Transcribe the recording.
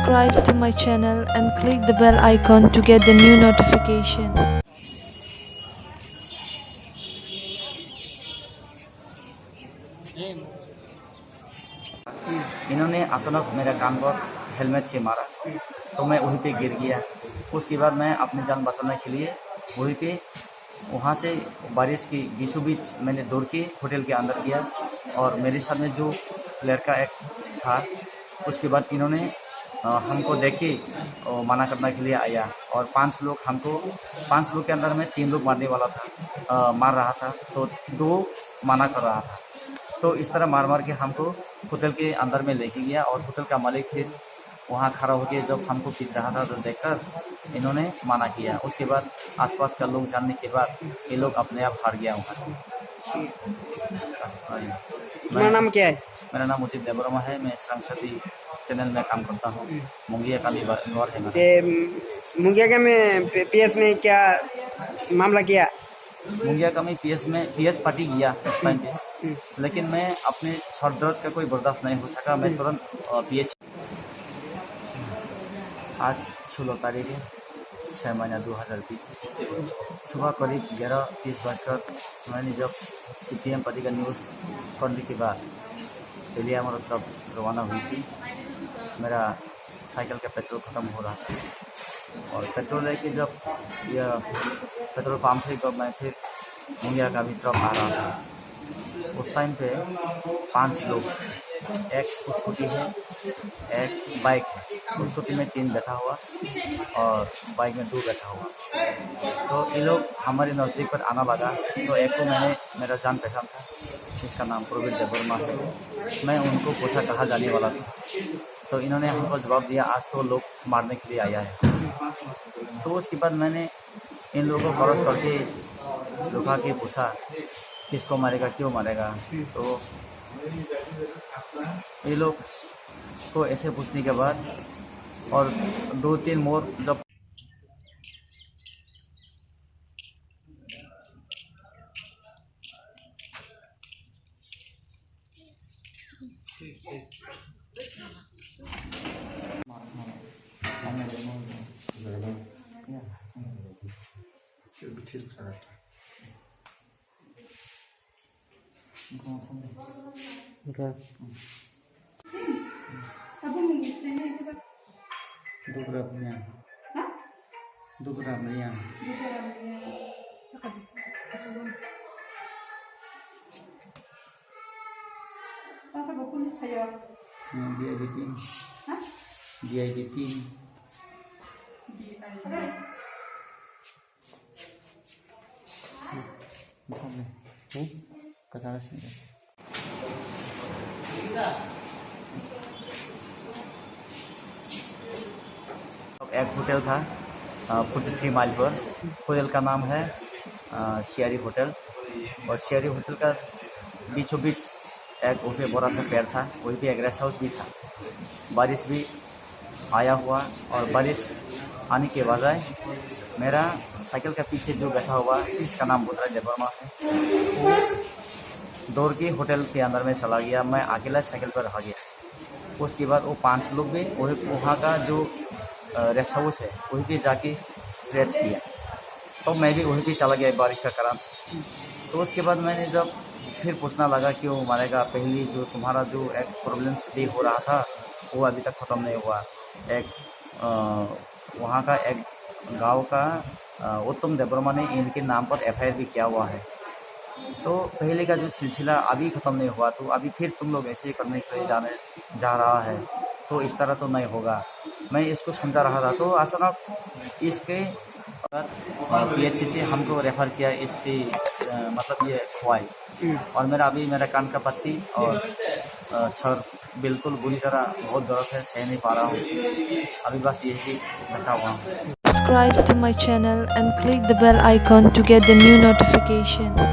Subscribe to my channel and click the bell icon to get the new notification. इन्होंने अचानक मेरा कान पर helmet से मारा तो मैं वहीं पे गिर गया। उसके बाद मैं अपनी जान बचाने के लिए वहीं पे वहाँ से बारिश की बीचों बीच मैंने दौड़ के होटल के अंदर गया और मेरे साथ में जो लड़का एक था उसके बाद इन्होंने हमको देख के मना करने के लिए आया और पांच लोग के अंदर में 3 लोग मारने वाला था, मार रहा था तो 2 मना कर रहा था। तो इस तरह मार के हमको होटल के अंदर में लेके गया और होटल का मालिक फिर वहाँ खड़ा होकर जब हमको पीट रहा था तो देखकर इन्होंने मना किया। उसके बाद आसपास का लोग जानने के बाद ये लोग अपने आप हार गया वहाँ से। मेरा नाम क्या है? मेरा नाम उचित देववर्मा है। मैं संस्कृति चैनल में काम करता हूँ। मुंगिया का भी घर है मेरा। मुंगिया का में पीएस में क्या मामला किया? मुंगिया का मैं पीएस पार्टी गया उस टाइम पे, लेकिन मैं अपने सर दर्द का कोई बर्दाश्त नहीं हो सका। मैं तुरंत पीएच आज 16 तारीख है 6 महीना 2020 सुबह करीब 11:30 बजकर मैंने जब सीपीएम पार्टी का न्यूज़ पढ़ने के बाद पहले हमारा तब रवाना हुई थी। मेरा साइकिल का पेट्रोल ख़त्म हो रहा था और पेट्रोल लेके जब यह पेट्रोल पंप से जब मैं फिर मुंगिया का भी तरफ आ रहा था उस टाइम पे 5 लोग, एक स्कूटी है एक बाइक है। स्कूटी में 3 बैठा हुआ और बाइक में 2 बैठा हुआ। तो ये लोग हमारे नज़दीक पर आना लगा तो एक को मैंने मेरा जान पहचान था जिसका नाम प्रवीण देववर्मा है। मैं उनको पूछा कहाँ जाने वाला था तो इन्होंने हमको जवाब दिया आज तो लोग मारने के लिए आया है। तो उसके बाद मैंने इन लोगों को क्रॉस करके रुका के पूछा किसको मारेगा क्यों मारेगा। तो ये लोग को ऐसे पूछने के बाद और 2-3 मोर जब एक होटल था 43 माइल पर। होटल का नाम है शियारी होटल और शियारी होटल का बीचों बीच एक वहीं पे बड़ा सा पेड़ था, वहीं पे एक रेस्ट हाउस भी था। बारिश भी आया हुआ और बारिश आने के बजाय मेरा साइकिल का पीछे जो बैठा हुआ जिसका नाम प्रवीण देववर्मा है वो दौड़ के होटल के अंदर में चला गया। मैं अकेला साइकिल पर रह गया। उसके बाद वो 5 लोग भी वहाँ का जो रेस्ट हाउस है वहीं पे जाके रेस्ट किया तो मैं भी वहीं पे चला गया बारिश का कारण। तो उसके बाद मैंने जब फिर पूछना लगा क्यों मारेगा, पहली जो तुम्हारा जो एक प्रॉब्लम भी हो रहा था वो अभी तक ख़त्म नहीं हुआ। एक वहाँ का एक गांव का उत्तम देववर्मा ने इनके नाम पर एफआईआर भी किया हुआ है। तो पहले का जो सिलसिला अभी ख़त्म नहीं हुआ तो अभी फिर तुम लोग ऐसे करने के लिए जा रहा है तो इस तरह तो नहीं होगा। मैं इसको समझा रहा था तो अचानक इसके पीएचसी से हमको रेफ़र किया। इससे मतलब ये खुआई और मेरा कान का पट्टी और सर बिल्कुल बुरी तरह बहुत दर्द है, सह नहीं पा रहा हूँ। अभी बस यही बैठा हुआ हूँ। Subscribe to my channel and click the bell icon to get the new notification.